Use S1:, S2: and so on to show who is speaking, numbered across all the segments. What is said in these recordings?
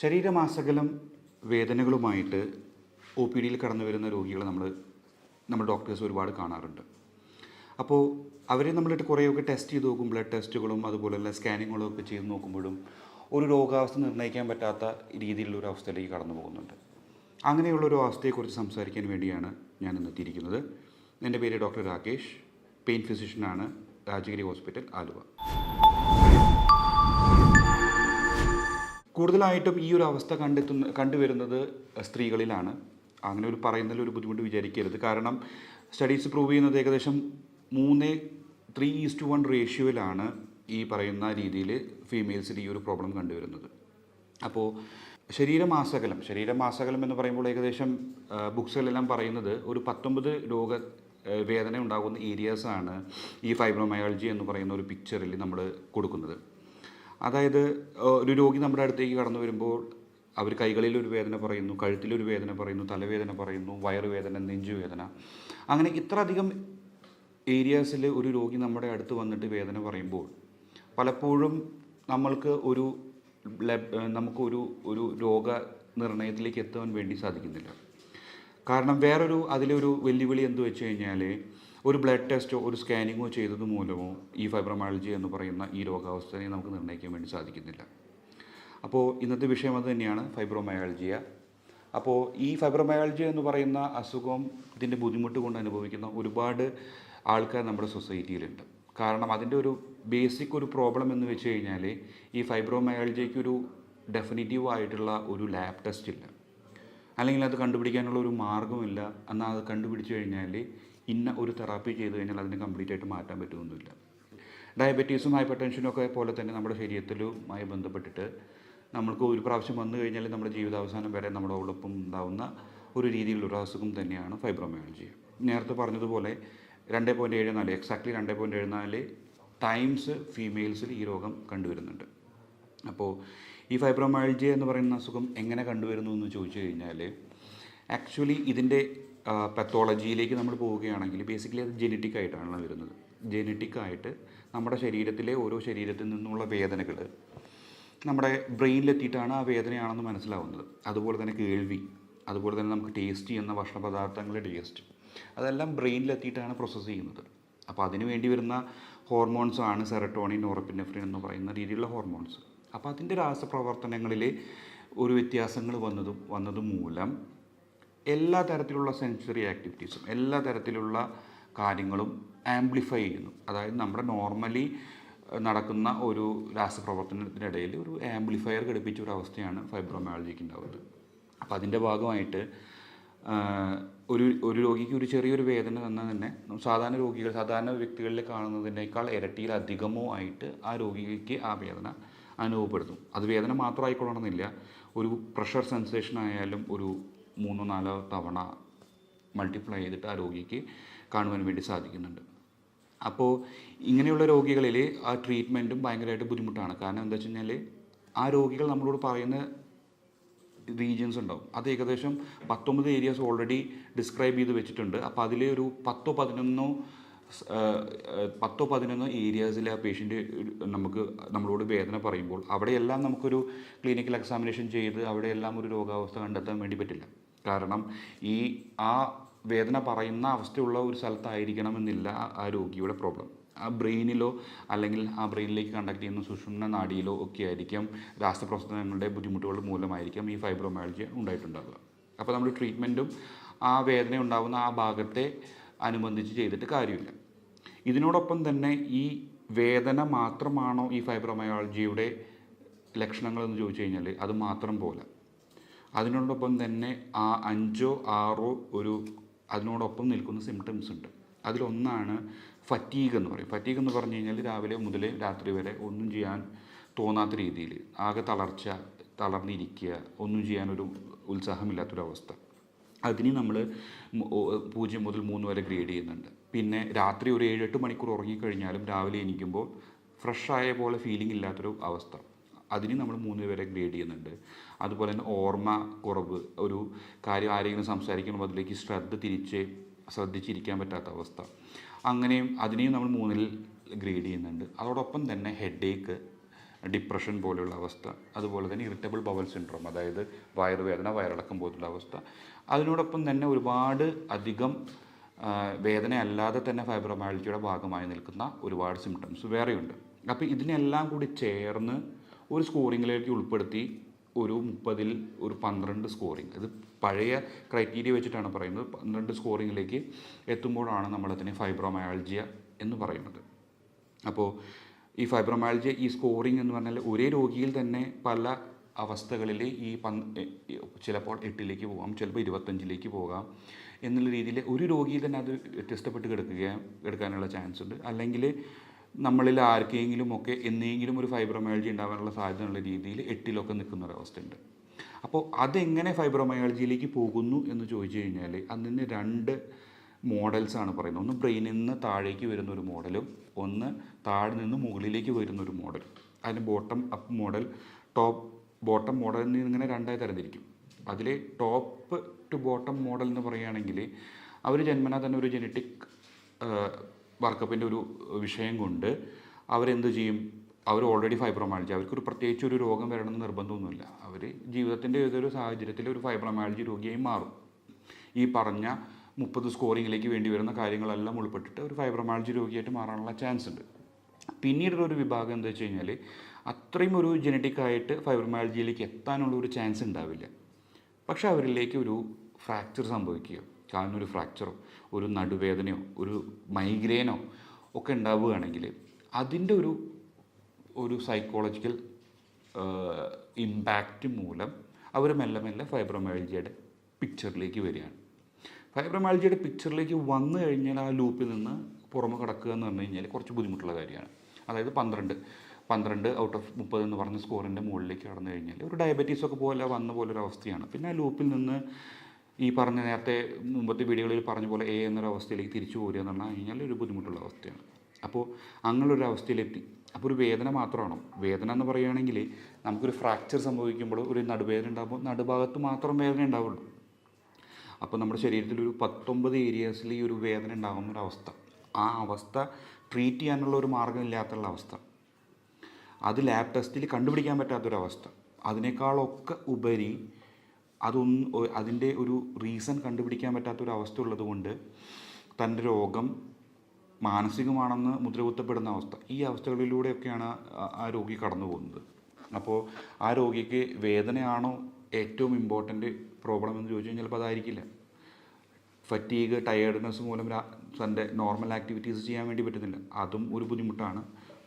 S1: ശരീരമാസകലം വേദനകളുമായിട്ട് O P ഡിയിൽ കടന്നു വരുന്ന രോഗികളെ നമ്മൾ ഡോക്ടേഴ്സ് ഒരുപാട് കാണാറുണ്ട്. അപ്പോൾ അവരെ നമ്മളിട്ട് കുറേയൊക്കെ ടെസ്റ്റ് ചെയ്ത് നോക്കും, ബ്ലഡ് ടെസ്റ്റുകളും അതുപോലെയുള്ള സ്കാനിങ്ങുകളും ഒക്കെ ചെയ്ത് നോക്കുമ്പോഴും ഒരു രോഗാവസ്ഥ നിർണ്ണയിക്കാൻ പറ്റാത്ത രീതിയിലുള്ള ഒരു അവസ്ഥയിലേക്ക് കടന്നു പോകുന്നുണ്ട്. അങ്ങനെയുള്ളൊരു അവസ്ഥയെക്കുറിച്ച് സംസാരിക്കാൻ വേണ്ടിയാണ് ഞാൻ ഇന്നെത്തിയിരിക്കുന്നത്. എൻ്റെ പേര് ഡോക്ടർ രാകേഷ്, പെയിൻ ഫിസിഷ്യനാണ്, രാജഗിരി ഹോസ്പിറ്റൽ, ആലുവ. കൂടുതലായിട്ടും ഈ ഒരു അവസ്ഥ കണ്ടുവരുന്നത് സ്ത്രീകളിലാണ്. അങ്ങനെ ഒരു പറയുന്നതിൽ ഒരു ബുദ്ധിമുട്ട് വിചാരിക്കരുത്. കാരണം സ്റ്റഡീസ് പ്രൂവ് ചെയ്യുന്നത് ഏകദേശം 3:1 റേഷ്യോയിലാണ് ഈ പറയുന്ന രീതിയിൽ ഫീമെയിൽസിൽ ഈ ഒരു പ്രോബ്ലം കണ്ടുവരുന്നത്. അപ്പോൾ ശരീരമാസകലം എന്ന് പറയുമ്പോൾ ഏകദേശം ബുക്സുകളെല്ലാം പറയുന്നത് ഒരു 19 വേദന ഉണ്ടാകുന്ന ഏരിയാസാണ് ഈ ഫൈബ്രോമയാൾജി എന്ന് പറയുന്ന ഒരു പിക്ചറിൽ നമ്മൾ കൊടുക്കുന്നത്. അതായത് ഒരു രോഗി നമ്മുടെ അടുത്തേക്ക് കടന്നു വരുമ്പോൾ അവർ കൈകളിലൊരു വേദന പറയുന്നു, കഴുത്തിലൊരു വേദന പറയുന്നു, തലവേദന പറയുന്നു, വയറുവേദന, നെഞ്ചുവേദന, അങ്ങനെ ഇത്രയധികം ഏരിയാസിൽ ഒരു രോഗി നമ്മുടെ അടുത്ത് വന്നിട്ട് വേദന പറയുമ്പോൾ പലപ്പോഴും നമുക്കൊരു രോഗനിർണയത്തിലേക്ക് എത്താൻ വേണ്ടി സാധിക്കുന്നില്ല. കാരണം അതിലൊരു വെല്ലുവിളി എന്ത് വെച്ച് കഴിഞ്ഞാൽ ഒരു ബ്ലഡ് ടെസ്റ്റോ ഒരു സ്കാനിങ്ങോ ചെയ്തത് മൂലമോ ഈ ഫൈബ്രോമയാൾജി എന്ന് പറയുന്ന ഈ രോഗാവസ്ഥയെ നമുക്ക് നിർണ്ണയിക്കാൻ വേണ്ടി സാധിക്കുന്നില്ല. അപ്പോൾ ഇന്നത്തെ വിഷയം അത് തന്നെയാണ്, ഫൈബ്രോമയാൾജിയ. അപ്പോൾ ഈ ഫൈബ്രോമയാൾജിയ എന്ന് പറയുന്ന അസുഖം, ഇതിൻ്റെ ബുദ്ധിമുട്ട് കൊണ്ട് അനുഭവിക്കുന്ന ഒരുപാട് ആൾക്കാർ നമ്മുടെ സൊസൈറ്റിയിലുണ്ട്. കാരണം അതിൻ്റെ ഒരു ബേസിക് ഒരു പ്രോബ്ലം എന്ന് വെച്ച് കഴിഞ്ഞാൽ ഈ ഫൈബ്രോമയാൾജിയയ്ക്ക് ഒരു ഡെഫിനിറ്റീവ് ആയിട്ടുള്ള ഒരു ലാബ് ടെസ്റ്റ് ഇല്ല, അല്ലെങ്കിൽ അത് കണ്ടുപിടിക്കാനുള്ള ഒരു മാർഗ്ഗമില്ല. എന്നാൽ അത് കണ്ടുപിടിച്ച് കഴിഞ്ഞാൽ ഇന്ന ഒരു തെറാപ്പി ചെയ്ത് കഴിഞ്ഞാൽ അതിനെ കംപ്ലീറ്റ് ആയിട്ട് മാറ്റാൻ പറ്റുമൊന്നുമില്ല. ഡയബറ്റീസും ഹൈപ്പർ ടെൻഷനും ഒക്കെ പോലെ തന്നെ നമ്മുടെ ശരീരത്തിലുമായി ബന്ധപ്പെട്ടിട്ട് നമ്മൾക്ക് ഒരു പ്രാവശ്യം വന്നു കഴിഞ്ഞാൽ നമ്മുടെ ജീവിതാവസാനം വരെ നമ്മുടെ ഒപ്പം ഉണ്ടാകുന്ന ഒരു രീതിയിലുള്ള അസുഖം തന്നെയാണ് ഫൈബ്രോമയാൾജി. നേരത്തെ പറഞ്ഞതുപോലെ 2.74 എക്സാക്ട്ലി 2.74 ടൈംസ് ഫീമെയിൽസിൽ ഈ രോഗം കണ്ടുവരുന്നുണ്ട്. അപ്പോൾ ഈ ഫൈബ്രോമയാൾജി എന്ന് പറയുന്ന അസുഖം എങ്ങനെ കണ്ടുവരുന്നു എന്ന് ചോദിച്ചു കഴിഞ്ഞാൽ ആക്ച്വലി ഇതിൻ്റെ പത്തോളജിയിലേക്ക് നമ്മൾ പോവുകയാണെങ്കിൽ ബേസിക്കലി അത് ജെനറ്റിക് ആയിട്ടാണ് വരുന്നത്. ജെനറ്റിക്കായിട്ട് നമ്മുടെ ഓരോ ശരീരത്തിൽ നിന്നുള്ള വേദനകൾ നമ്മുടെ ബ്രെയിനിലെത്തിയിട്ടാണ് ആ വേദനയാണെന്ന് മനസ്സിലാവുന്നത്. അതുപോലെ തന്നെ കേൾവി, അതുപോലെ തന്നെ നമുക്ക് ടേസ്റ്റ് ചെയ്യുന്ന ഭക്ഷണ പദാർത്ഥങ്ങളുടെ ടേസ്റ്റ്, അതെല്ലാം ബ്രെയിനിലെത്തിയിട്ടാണ് പ്രോസസ്സ് ചെയ്യുന്നത്. അപ്പോൾ അതിന് വേണ്ടി വരുന്ന ഹോർമോൺസാണ് സെറട്ടോണിൻ, നോറെപ്പിനെഫ്രിൻ എന്ന് പറയുന്ന രീതിയിലുള്ള ഹോർമോൺസ്. അപ്പോൾ അതിൻ്റെ രാസപ്രവർത്തനങ്ങളിൽ ഒരു വ്യത്യാസങ്ങൾ വന്നത് മൂലം എല്ലാ തരത്തിലുള്ള സെൻസറി ആക്ടിവിറ്റീസും എല്ലാ തരത്തിലുള്ള കാര്യങ്ങളും ആംപ്ലിഫൈ ചെയ്യുന്നു. അതായത് നമ്മുടെ നോർമലി നടക്കുന്ന ഒരു രാസപ്രവർത്തനത്തിനിടയിൽ ഒരു ആംപ്ലിഫയർ ഘടിപ്പിച്ച ഒരു അവസ്ഥയാണ് ഫൈബ്രോമയാൾജിക്ക് ഉണ്ടാവുന്നത്. അപ്പോൾ അതിൻ്റെ ഭാഗമായിട്ട് ഒരു രോഗിക്ക് ഒരു ചെറിയൊരു വേദന വന്നാൽ തന്നെ സാധാരണ വ്യക്തികളിൽ കാണുന്നതിനേക്കാൾ ഇരട്ടിയിലധികമോ ആയിട്ട് ആ രോഗിക്ക് ആ വേദന അനുഭവപ്പെടുന്നു. അത് വേദന മാത്രമായിക്കൊള്ളണമെന്നില്ല, ഒരു പ്രഷർ സെൻസേഷൻ ആയാലും ഒരു 3-4 തവണ മൾട്ടിപ്ലൈ ചെയ്തിട്ട് ആ രോഗിക്ക് കാണുവാൻ വേണ്ടി സാധിക്കുന്നുണ്ട്. അപ്പോൾ ഇങ്ങനെയുള്ള രോഗികളിൽ ആ ട്രീറ്റ്മെൻറ്റും ഭയങ്കരമായിട്ട് ബുദ്ധിമുട്ടാണ്. കാരണം എന്താ വെച്ച് കഴിഞ്ഞാൽ ആ രോഗികൾ നമ്മളോട് പറയുന്ന റീജിയൻസ് ഉണ്ടാവും. അത് ഏകദേശം 19 ഏരിയാസ് ഓൾറെഡി ഡിസ്ക്രൈബ് ചെയ്ത് വെച്ചിട്ടുണ്ട്. അപ്പോൾ അതിൽ ഒരു 10-11 ഏരിയാസിൽ ആ പേഷ്യൻ്റ് നമ്മളോട് വേദന പറയുമ്പോൾ അവിടെയെല്ലാം നമുക്കൊരു ക്ലിനിക്കൽ എക്സാമിനേഷൻ ചെയ്ത് അവിടെയെല്ലാം ഒരു രോഗാവസ്ഥ കണ്ടെത്താൻ വേണ്ടി പറ്റില്ല. കാരണം ആ വേദന പറയുന്ന അവസ്ഥയുള്ള ഒരു സ്ഥലത്തായിരിക്കണമെന്നില്ല ആ രോഗിയുടെ പ്രോബ്ലം. ആ ബ്രെയിനിലോ അല്ലെങ്കിൽ ആ ബ്രെയിനിലേക്ക് കണ്ടക്ട് ചെയ്യുന്ന സുഷുമ്ന നാഡിയിലോ ഒക്കെ ആയിരിക്കും രാസപ്രവർത്തനങ്ങളുടെ ബുദ്ധിമുട്ടുകൾ മൂലമായിരിക്കും ഈ ഫൈബ്രോമയാൾജിയ ഉണ്ടായിട്ടുണ്ടാവുക. അപ്പോൾ നമ്മൾ ട്രീറ്റ്മെൻറ്റും ആ വേദന ഉണ്ടാകുന്ന ആ ഭാഗത്തെ അനുബന്ധിച്ച് ചെയ്തിട്ട് കാര്യമില്ല. ഇതിനോടൊപ്പം തന്നെ ഈ വേദന മാത്രമാണോ ഈ ഫൈബ്രോമയാൾജിയുടെ ലക്ഷണങ്ങളെന്ന് ചോദിച്ചു കഴിഞ്ഞാൽ അത് മാത്രം പോലെ അതിനോടൊപ്പം തന്നെ ആ 5-6 അതിനോടൊപ്പം നിൽക്കുന്ന സിംറ്റംസ് ഉണ്ട്. അതിലൊന്നാണ് ഫറ്റീഗ് എന്ന് പറയും. ഫറ്റീഗ് എന്ന് പറഞ്ഞു കഴിഞ്ഞാൽ രാവിലെ മുതൽ രാത്രി വരെ ഒന്നും ചെയ്യാൻ തോന്നാത്ത രീതിയിൽ ആകെ തളർന്നിരിക്കുക, ഒന്നും ചെയ്യാനൊരു ഉത്സാഹമില്ലാത്തൊരവസ്ഥ. അതിന് നമ്മൾ 0 മുതൽ 3 വരെ ഗ്രേഡ് ചെയ്യുന്നുണ്ട്. പിന്നെ രാത്രി ഒരു 7-8 മണിക്കൂർ ഉറങ്ങിക്കഴിഞ്ഞാലും രാവിലെ എണീക്കുമ്പോൾ ഫ്രഷായ പോലെ ഫീലിംഗ് ഇല്ലാത്തൊരു അവസ്ഥ, അതിന് നമ്മൾ 3 വരെ ഗ്രേഡ് ചെയ്യുന്നുണ്ട്. അതുപോലെ തന്നെ ഓർമ്മ കുറവ്, ഒരു കാര്യം ആരെങ്കിലും സംസാരിക്കുമ്പോൾ അതിലേക്ക് ശ്രദ്ധിച്ചിരിക്കാൻ പറ്റാത്ത അവസ്ഥ, അതിനെയും നമ്മൾ 3-ൽ ഗ്രേഡ് ചെയ്യുന്നുണ്ട്. അതോടൊപ്പം തന്നെ ഹെഡേക്ക്, ഡിപ്രഷൻ പോലെയുള്ള അവസ്ഥ, അതുപോലെ തന്നെ ഇറിറ്റബിൾ ബവൽ സിൻഡ്രോം, അതായത് വയറുവേദന, വയറിളക്കം പോലുള്ള അവസ്ഥ. അതിനോടൊപ്പം തന്നെ ഒരുപാട് അധികം വേദന അല്ലാതെ തന്നെ ഫൈബ്രോമയാൾജിയുടെ ഭാഗമായി നിൽക്കുന്ന ഒരുപാട് സിംറ്റംസ് വേറെയുണ്ട്. അപ്പോൾ ഇതിനെല്ലാം കൂടി ചേർന്ന് ഒരു സ്കോറിങ്ങിലേക്ക് ഉൾപ്പെടുത്തി ഒരു 30-ൽ ഒരു 12 സ്കോറിങ്, ഇത് പഴയ ക്രൈറ്റീരിയ വെച്ചിട്ടാണ് പറയുന്നത്, 12 സ്കോറിങ്ങിലേക്ക് എത്തുമ്പോഴാണ് നമ്മളതിനെ ഫൈബ്രോമയാൾജിയ എന്ന് പറയുന്നത്. അപ്പോൾ ഈ ഫൈബ്രോമയാൾജിയ, ഈ സ്കോറിങ് എന്ന് പറഞ്ഞാൽ ഒരേ രോഗിയിൽ തന്നെ പല അവസ്ഥകളിൽ ചിലപ്പോൾ 8ലേക്ക് പോകാം, ചിലപ്പോൾ 25ലേക്ക് പോകാം എന്നുള്ള രീതിയിൽ ഒരു രോഗിയിൽ തന്നെ അത് വ്യത്യസ്തപ്പെട്ട് എടുക്കാനുള്ള ചാൻസ് ഉണ്ട്. അല്ലെങ്കിൽ നമ്മളിൽ ആർക്കെങ്കിലും ഒക്കെ എന്തെങ്കിലും ഒരു ഫൈബ്രോമയാൾജി ഉണ്ടാകാനുള്ള സാധ്യത എന്നുള്ള രീതിയിൽ 8ലൊക്കെ നിൽക്കുന്ന ഒരവസ്ഥയുണ്ട്. അപ്പോൾ അതെങ്ങനെ ഫൈബ്രോമയാൾജിയിലേക്ക് പോകുന്നു എന്ന് ചോദിച്ചു കഴിഞ്ഞാൽ അതിന് 2 മോഡൽസാണ് പറയുന്നത്. ഒന്ന് ബ്രെയിനിൽ നിന്ന് താഴേക്ക് വരുന്ന ഒരു മോഡലും, ഒന്ന് താഴെ നിന്ന് മുകളിലേക്ക് വരുന്ന ഒരു മോഡലും. അതിന് ബോട്ടം അപ്പ് മോഡൽ, ബോട്ടം മോഡലിൽ നിന്ന് ഇങ്ങനെ 2ആയി തരംതിരിക്കും. അതിൽ ടോപ്പ് ടു ബോട്ടം മോഡൽ എന്ന് പറയുകയാണെങ്കിൽ അവർ ജന്മനാ തന്നെ ഒരു ജനറ്റിക് വർക്കപ്പിൻ്റെ ഒരു വിഷയം കൊണ്ട് അവരെന്ത് ചെയ്യും, അവർ ഓൾറെഡി ഫൈബ്രോമയാൾജി, അവർക്കൊരു പ്രത്യേകിച്ച് ഒരു രോഗം വരണമെന്ന് നിർബന്ധമൊന്നുമില്ല. അവർ ജീവിതത്തിൻ്റെ ഏതൊരു സാഹചര്യത്തിൽ ഒരു ഫൈബ്രോമയാൾജി രോഗിയായി മാറും. ഈ പറഞ്ഞ 30 സ്കോറിങ്ങിലേക്ക് വേണ്ടി വരുന്ന കാര്യങ്ങളെല്ലാം ഉൾപ്പെട്ടിട്ട് ഒരു ഫൈബ്രോമയാൾജി രോഗിയായിട്ട് മാറാനുള്ള ചാൻസ് ഉണ്ട്. പിന്നീടുള്ളൊരു വിഭാഗം എന്താ വെച്ച് കഴിഞ്ഞാൽ അത്രയും ഒരു ജനറ്റിക്കായിട്ട് ഫൈബ്രോമയാൾജിയിലേക്ക് എത്താനുള്ള ഒരു ചാൻസ് ഉണ്ടാവില്ല. പക്ഷേ അവരിലേക്ക് ഒരു ഫ്രാക്ചർ സംഭവിക്കുക, കാലിനൊരു ഫ്രാക്ചറോ ഒരു നടുവേദനയോ ഒരു മൈഗ്രെയിനോ ഒക്കെ ഉണ്ടാവുകയാണെങ്കിൽ അതിൻ്റെ ഒരു സൈക്കോളജിക്കൽ ഇമ്പാക്റ്റ് മൂലം അവർ മെല്ലെ മെല്ലെ ഫൈബ്രോമയാൾജിയുടെ പിക്ചറിലേക്ക് വരികയാണ്. ഫൈബ്രോമയാൾജിയുടെ പിക്ചറിലേക്ക് വന്നു കഴിഞ്ഞാൽ ആ ലൂപ്പിൽ നിന്ന് പുറമെ കിടക്കുക എന്ന് പറഞ്ഞു കഴിഞ്ഞാൽ കുറച്ച് ബുദ്ധിമുട്ടുള്ള കാര്യമാണ്. അതായത് 12 ഔട്ട് ഓഫ് 30 എന്ന് പറഞ്ഞ സ്കോറിൻ്റെ മുകളിലേക്ക് കടന്നു കഴിഞ്ഞാൽ ഒരു ഡയബറ്റീസൊക്കെ പോലെ വന്ന പോലൊരു അവസ്ഥയാണ്. പിന്നെ ആ ലൂപ്പിൽ നിന്ന് ഈ പറഞ്ഞ നേരത്തെ മുമ്പത്തെ വീഡിയോകളിൽ പറഞ്ഞ പോലെ എന്നൊരു അവസ്ഥയിലേക്ക് തിരിച്ചു പോരുക എന്ന് പറഞ്ഞു കഴിഞ്ഞാൽ ഒരു ബുദ്ധിമുട്ടുള്ള അവസ്ഥയാണ്. അപ്പോൾ അങ്ങനൊരു അവസ്ഥയിലെത്തി. അപ്പോൾ ഒരു വേദന മാത്രമാണോ? വേദന എന്ന് പറയുകയാണെങ്കിൽ നമുക്കൊരു ഫ്രാക്ചർ സംഭവിക്കുമ്പോൾ ഒരു നടുവേദന ഉണ്ടാകുമ്പോൾ നടുഭാഗത്ത് മാത്രം വേദന ഉണ്ടാവുള്ളൂ. അപ്പോൾ നമ്മുടെ ശരീരത്തിലൊരു 19 ഏരിയാസിൽ ഈ ഒരു വേദന ഉണ്ടാകുന്നൊരവസ്ഥ, ആ അവസ്ഥ ട്രീറ്റ് ചെയ്യാനുള്ള ഒരു മാർഗ്ഗമില്ലാത്തുള്ള അവസ്ഥ, അത് ലാബ് ടെസ്റ്റിൽ കണ്ടുപിടിക്കാൻ പറ്റാത്തൊരവസ്ഥ, അതിനേക്കാളൊക്കെ ഉപരി അതിൻ്റെ ഒരു റീസൺ കണ്ടുപിടിക്കാൻ പറ്റാത്തൊരവസ്ഥ ഉള്ളതുകൊണ്ട് തൻ്റെ രോഗം മാനസികമാണെന്ന് മുദ്രകുത്തപ്പെടുന്ന അവസ്ഥ, ഈ അവസ്ഥകളിലൂടെയൊക്കെയാണ് ആ രോഗി കടന്നു പോകുന്നത്. അപ്പോൾ ആ രോഗിക്ക് വേദനയാണോ ഏറ്റവും ഇമ്പോർട്ടൻ്റ് പ്രോബ്ലം എന്ന് ചോദിച്ചു കഴിഞ്ഞാൽ ചിലപ്പോൾ അതായിരിക്കില്ല. ഫറ്റീഗ്, ടയേർഡ്നെസ് മൂലം തൻ്റെ നോർമൽ ആക്ടിവിറ്റീസ് ചെയ്യാൻ വേണ്ടി പറ്റുന്നില്ല, അതും ഒരു ബുദ്ധിമുട്ടാണ്.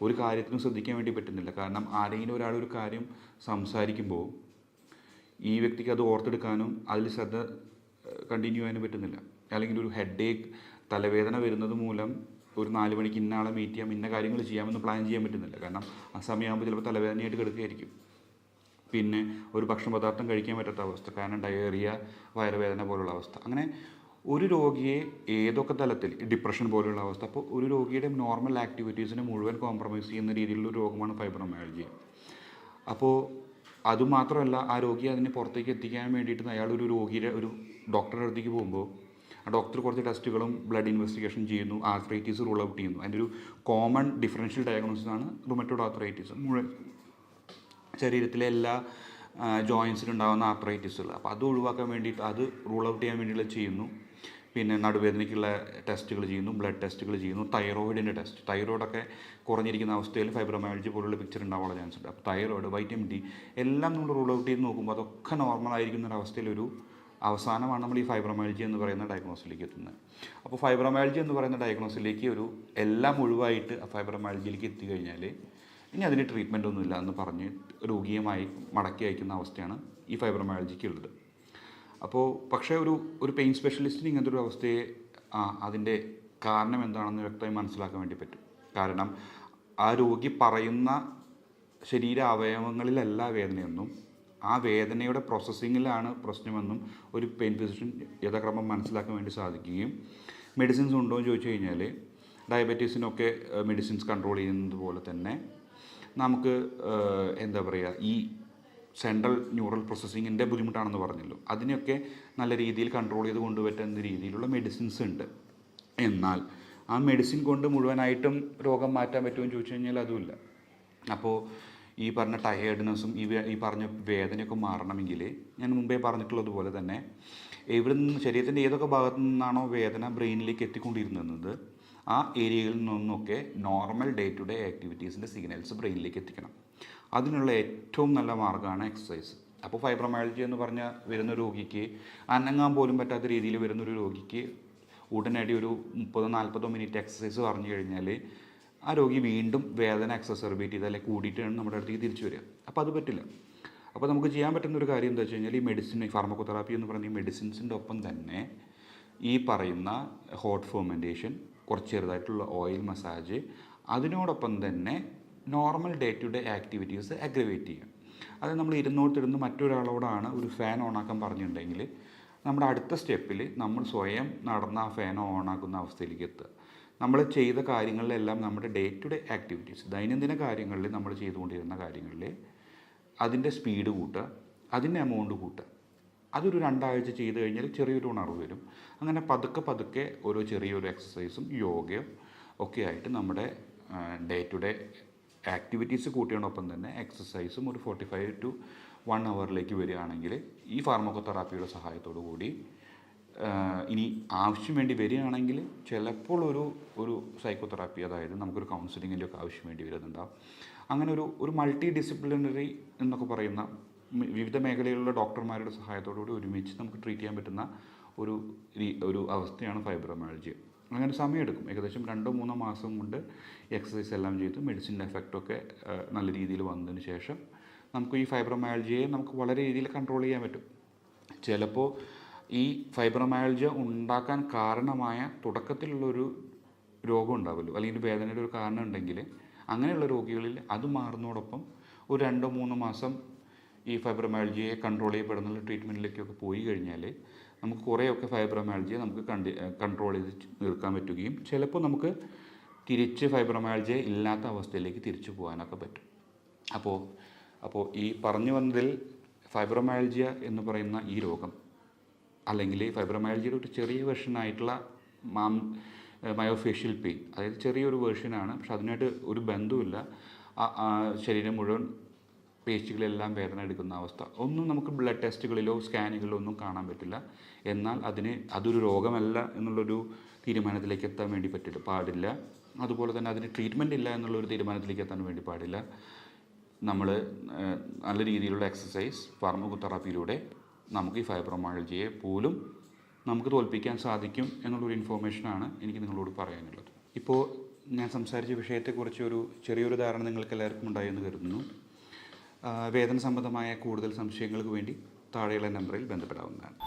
S1: ഒരു കാര്യത്തിനും ശ്രദ്ധിക്കാൻ വേണ്ടി പറ്റുന്നില്ല. കാരണം ആരെങ്കിലും ഒരാളൊരു കാര്യം സംസാരിക്കുമ്പോൾ ഈ വ്യക്തിക്ക് അത് ഓർത്തെടുക്കാനും അതിൽ ശ്രദ്ധ കണ്ടിന്യൂ ചെയ്യാനും പറ്റുന്നില്ല. അല്ലെങ്കിൽ ഒരു ഹെഡ് ഏക്ക്, തലവേദന വരുന്നത് മൂലം ഒരു 4 മണിക്ക് ഇന്ന ആളെ മീറ്റ് ചെയ്യാം, ഇന്ന കാര്യങ്ങൾ ചെയ്യാമെന്ന് പ്ലാൻ ചെയ്യാൻ പറ്റുന്നില്ല. കാരണം ആ സമയമാകുമ്പോൾ ചിലപ്പോൾ തലവേദനയായിട്ട് കിടക്കുകയായിരിക്കും. പിന്നെ ഒരു ഭക്ഷണ പദാർത്ഥം കഴിക്കാൻ പറ്റാത്ത അവസ്ഥ, കാരണം ഡയേറിയ, വയറുവേദന പോലുള്ള അവസ്ഥ. അങ്ങനെ ഒരു രോഗിയെ ഏതൊക്കെ തലത്തിൽ, ഡിപ്രഷൻ പോലുള്ള അവസ്ഥ, അപ്പോൾ ഒരു രോഗിയുടെ നോർമൽ ആക്ടിവിറ്റീസിനെ മുഴുവൻ കോംപ്രമൈസ് ചെയ്യുന്ന രീതിയിലുള്ള രോഗമാണ് ഫൈബ്രോമയാൾജിയ. അപ്പോൾ അതുമാത്രമല്ല, ആ രോഗിയെ അതിനെ പുറത്തേക്ക് എത്തിക്കാൻ വേണ്ടിയിട്ട് അയാൾ ഒരു ഡോക്ടറുടെ അടുത്തേക്ക് പോകുമ്പോൾ ആ ഡോക്ടർ കുറച്ച് ടെസ്റ്റുകളും ബ്ലഡ് ഇൻവെസ്റ്റിഗേഷൻ ചെയ്യുന്നു, ആർത്രൈറ്റീസ് റൂൾ ഔട്ട് ചെയ്യുന്നു. അതിൻ്റെ ഒരു കോമൺ ഡിഫറൻഷ്യൽ ഡയഗ്നോസിസാണ് റുമറ്റോയ്ഡ് ആർത്രൈറ്റീസ്. ശരീരത്തിലെ എല്ലാ ജോയിൻസിലും ഉണ്ടാകുന്ന ആർത്രൈറ്റിസുകൾ. അപ്പോൾ അത് ഒഴിവാക്കാൻ വേണ്ടിയിട്ട്, അത് റൂൾ ഔട്ട് ചെയ്യാൻ വേണ്ടിയുള്ള ചെയ്യുന്നു. പിന്നെ നടുവേദനയ്ക്കുള്ള ടെസ്റ്റുകൾ ചെയ്യുന്നു, ബ്ലഡ് ടെസ്റ്റുകൾ ചെയ്യുന്നു, തൈറോയിഡിൻ്റെ ടെസ്റ്റ്, തൈറോയിഡൊക്കെ കുറഞ്ഞിരിക്കുന്ന അവസ്ഥയിൽ ഫൈബ്രോമയാൾജി പോലുള്ള പിക്ചർ ഉണ്ടാവാനുള്ള ചാൻസ് ഉണ്ട്. അപ്പോൾ തൈറോയിഡ്, വൈറ്റമിൻ ഡി എല്ലാം നമ്മൾ റൂൾ ഔട്ട് ചെയ്ത് നോക്കുമ്പോൾ അതൊക്കെ നോർമലായിരിക്കുന്ന ഒരു അവസ്ഥയിലൊരു അവസാനമാണ് നമ്മൾ ഈ ഫൈബ്രോമയാൾജി എന്ന് പറയുന്ന ഡയഗ്നോസിലേക്ക് എത്തുന്നത്. അപ്പോൾ ഫൈബ്രോമയാൾജി എന്ന് പറയുന്ന ഡയഗ്നോസിലേക്ക് എല്ലാം ഒഴിവായിട്ട് ആ ഫൈബ്രോമയാൾജിയിലേക്ക് എത്തിക്കഴിഞ്ഞാൽ ഇനി അതിന് ട്രീറ്റ്മെൻ്റ് ഒന്നുമില്ല എന്ന് പറഞ്ഞ് രോഗിയുമായി മടക്കി അയക്കുന്ന അവസ്ഥയാണ് ഈ ഫൈബ്രോമയാൾജിക്ക് ഉള്ളത്. അപ്പോൾ പക്ഷേ ഒരു പെയിൻ സ്പെഷ്യലിസ്റ്റിന് ഇങ്ങനത്തെ ഒരു അവസ്ഥയെ അതിൻ്റെ കാരണം എന്താണെന്ന് വ്യക്തമായി മനസ്സിലാക്കാൻ വേണ്ടി പറ്റും. കാരണം ആ രോഗി പറയുന്ന ശരീര അവയവങ്ങളിലല്ല വേദനയെന്നും ആ വേദനയുടെ പ്രോസസ്സിങ്ങിലാണ് പ്രശ്നമെന്നും ഒരു പെയിൻ ഫിസിഷ്യൻ യഥാക്രമം മനസ്സിലാക്കാൻ വേണ്ടി സാധിക്കുകയും മെഡിസിൻസ് ഉണ്ടോ എന്ന് ചോദിച്ചു കഴിഞ്ഞാൽ ഡയബറ്റീസിനൊക്കെ മെഡിസിൻസ് കൺട്രോൾ ചെയ്യുന്നത് പോലെ തന്നെ നമുക്ക് എന്താ പറയുക, ഈ സെൻട്രൽ ന്യൂറൽ പ്രോസസ്സിങ്ങിൻ്റെ ബുദ്ധിമുട്ടാണെന്ന് പറഞ്ഞല്ലോ, അതിനെയൊക്കെ നല്ല രീതിയിൽ കൺട്രോൾ ചെയ്ത് കൊണ്ടുപറ്റുന്ന രീതിയിലുള്ള മെഡിസിൻസ് ഉണ്ട്. എന്നാൽ ആ മെഡിസിൻ കൊണ്ട് മുഴുവനായിട്ടും രോഗം മാറ്റാൻ പറ്റുമെന്ന് ചോദിച്ചു കഴിഞ്ഞാൽ അതുമില്ല. അപ്പോൾ ഈ പറഞ്ഞ ടയേർഡ്നെസ്സും ഈ പറഞ്ഞ വേദനയൊക്കെ മാറണമെങ്കിൽ ഞാൻ മുമ്പേ പറഞ്ഞിട്ടുള്ളതുപോലെ തന്നെ ഇവിടെ നിന്ന് ശരീരത്തിൻ്റെ ഏതൊക്കെ ഭാഗത്തു നിന്നാണോ വേദന ബ്രെയിനിലേക്ക് എത്തിക്കൊണ്ടിരുന്നത് ആ ഏരിയയിൽ നിന്നൊക്കെ നോർമൽ ഡേ ടു ഡേ ആക്ടിവിറ്റീസിൻ്റെ സിഗ്നൽസ് ബ്രെയിനിലേക്ക് എത്തിക്കണം. അതിനുള്ള ഏറ്റവും നല്ല മാർഗ്ഗമാണ് എക്സസൈസ്. അപ്പോൾ ഫൈബ്രോമയാൾജിയ എന്ന് പറഞ്ഞ വരുന്ന രോഗിക്ക് അനങ്ങാൻ പോലും പറ്റാത്ത രീതിയിൽ വരുന്നൊരു രോഗിക്ക് ഉടനടി ഒരു 30-40 മിനിറ്റ് എക്സസൈസ് പറഞ്ഞു കഴിഞ്ഞാൽ ആ രോഗി വീണ്ടും വേദന എക്സസർബേറ്റ് ചെയ്ത് അല്ലെങ്കിൽ കൂടിയിട്ടാണ് നമ്മുടെ അടുത്തേക്ക് തിരിച്ചു വരിക. അപ്പോൾ അത് പറ്റില്ല. അപ്പോൾ നമുക്ക് ചെയ്യാൻ പറ്റുന്ന ഒരു കാര്യം എന്താ വെച്ച് കഴിഞ്ഞാൽ ഈ മെഡിസിൻ, ഫാർമക്കോതെറാപ്പി എന്ന് പറയുന്ന ഈ മെഡിസിൻസിൻ്റെ ഒപ്പം തന്നെ ഈ പറയുന്ന ഹോട്ട് ഫെർമെൻറ്റേഷൻ, കുറച്ച് ചെറുതായിട്ടുള്ള ഓയിൽ മസാജ്, അതിനോടൊപ്പം തന്നെ normal day to day activities aggravate ചെയ്യുക. അത് നമ്മൾ ഇരുന്നോട്ടിരുന്ന് മറ്റൊരാളോടാണ് ഒരു ഫാൻ ഓണാക്കാൻ പറഞ്ഞിട്ടുണ്ടെങ്കിൽ നമ്മുടെ അടുത്ത സ്റ്റെപ്പിൽ നമ്മൾ സ്വയം നടന്ന ആ ഫാൻ ഓണാക്കുന്ന അവസ്ഥയിലേക്ക് എത്തുക. നമ്മൾ ചെയ്ത കാര്യങ്ങളിലെല്ലാം നമ്മുടെ ഡേ ടു ഡേ ആക്ടിവിറ്റീസ്, ദൈനംദിന കാര്യങ്ങളിൽ നമ്മൾ ചെയ്തുകൊണ്ടിരുന്ന കാര്യങ്ങളിൽ അതിൻ്റെ സ്പീഡ് കൂട്ടുക, അതിൻ്റെ എമൗണ്ട് കൂട്ടുക. അതൊരു 2 ആഴ്ച ചെയ്ത് കഴിഞ്ഞാൽ ചെറിയൊരു ഉണർവ് വരും. അങ്ങനെ പതുക്കെ ഓരോ ചെറിയൊരു എക്സസൈസും യോഗയും ഒക്കെ ആയിട്ട് നമ്മുടെ ഡേ ടു ഡേ ആക്ടിവിറ്റീസ് കൂട്ടിയോടൊപ്പം തന്നെ എക്സസൈസും ഒരു 45 to 1 hourലേക്ക് വരികയാണെങ്കിൽ ഈ ഫാർമക്കോതെറാപ്പിയുടെ സഹായത്തോടു കൂടി ഇനി ആവശ്യം വേണ്ടി വരികയാണെങ്കിൽ ചിലപ്പോൾ ഒരു സൈക്കോതെറാപ്പി, അതായത് നമുക്കൊരു കൗൺസിലിങ്ങിൻ്റെ ഒക്കെ ആവശ്യം വേണ്ടി വരുന്നുണ്ടാവും. അങ്ങനെ ഒരു മൾട്ടി ഡിസിപ്ലിനറി എന്നൊക്കെ പറയുന്ന വിവിധ മേഖലയിലുള്ള ഡോക്ടർമാരുടെ സഹായത്തോടുകൂടി ഒരുമിച്ച് നമുക്ക് ട്രീറ്റ് ചെയ്യാൻ പറ്റുന്ന ഒരു അവസ്ഥയാണ് ഫൈബ്രോമയാൾജിയ. അങ്ങനെ സമയമെടുക്കും. ഏകദേശം 2-3 മാസം കൊണ്ട് എക്സസൈസ് എല്ലാം ചെയ്ത് മെഡിസിൻ്റെ എഫക്റ്റൊക്കെ നല്ല രീതിയിൽ വന്നതിന് ശേഷം നമുക്ക് ഈ ഫൈബ്രോമയാൾജിയയെ നമുക്ക് വളരെ രീതിയിൽ കൺട്രോൾ ചെയ്യാൻ പറ്റും. ചിലപ്പോൾ ഈ ഫൈബ്രോമയാൾജിയ ഉണ്ടാക്കാൻ കാരണമായ തുടക്കത്തിലുള്ളൊരു രോഗം ഉണ്ടാവുമല്ലോ, അല്ലെങ്കിൽ വേദനയുടെ ഒരു കാരണം ഉണ്ടെങ്കിൽ അങ്ങനെയുള്ള രോഗികളിൽ അത് മാറുന്നതോടൊപ്പം ഒരു 2-3 മാസം ഈ ഫൈബ്രോമയാൾജിയയെ കൺട്രോൾ ചെയ്യപ്പെടുന്ന ട്രീറ്റ്മെൻറ്റിലേക്കൊക്കെ പോയി കഴിഞ്ഞാൽ നമുക്ക് കുറേയൊക്കെ ഫൈബ്രോമയാൾജിയ നമുക്ക് കൺട്രോൾ ചെയ്ത് നിർക്കാൻ പറ്റുകയും ചിലപ്പോൾ നമുക്ക് തിരിച്ച് ഫൈബ്രോമയാൾജിയ ഇല്ലാത്ത അവസ്ഥയിലേക്ക് തിരിച്ചു പോകാനൊക്കെ പറ്റും. അപ്പോൾ ഈ പറഞ്ഞു വന്നതിൽ ഫൈബ്രോമയാൾജിയ എന്ന് പറയുന്ന ഈ രോഗം, അല്ലെങ്കിൽ ഫൈബ്രോമയാൾജിയുടെ ഒരു ചെറിയ വെർഷനായിട്ടുള്ള മയോഫേഷ്യൽ പെയിൻ, അതായത് ചെറിയൊരു വേർഷനാണ്, പക്ഷെ അതിനായിട്ട് ഒരു ബന്ധവുമില്ല. ശരീരം മുഴുവൻ പേശികളെല്ലാം വേദന എടുക്കുന്ന അവസ്ഥ ഒന്നും നമുക്ക് ബ്ലഡ് ടെസ്റ്റുകളിലോ സ്കാനുകളിലോ ഒന്നും കാണാൻ പറ്റില്ല. എന്നാൽ അതൊരു രോഗമല്ല എന്നുള്ളൊരു തീരുമാനത്തിലേക്ക് എത്താൻ വേണ്ടി പാടില്ല. അതുപോലെ തന്നെ അതിന് ട്രീറ്റ്മെൻറ്റ് ഇല്ല എന്നുള്ളൊരു തീരുമാനത്തിലേക്ക് എത്താൻ വേണ്ടി പാടില്ല. നമ്മൾ നല്ല രീതിയിലുള്ള എക്സസൈസ്, ഫാർമക്കോതെറാപ്പിയിലൂടെ നമുക്ക് ഈ ഫൈബ്രോമയാൾജിയയെ പോലും നമുക്ക് തോൽപ്പിക്കാൻ സാധിക്കും എന്നുള്ളൊരു ഇൻഫോർമേഷനാണ് എനിക്ക് നിങ്ങളോട് പറയാനുള്ളത്. ഇപ്പോൾ ഞാൻ സംസാരിച്ച വിഷയത്തെക്കുറിച്ച് ചെറിയൊരു ധാരണ നിങ്ങൾക്ക് എല്ലാവർക്കും ഉണ്ടായെന്ന് കരുതുന്നു. വേദന സംബന്ധമായ കൂടുതൽ സംശയങ്ങൾക്ക് വേണ്ടി താഴെയുള്ള നമ്പറിൽ ബന്ധപ്പെടാവുന്നതാണ്.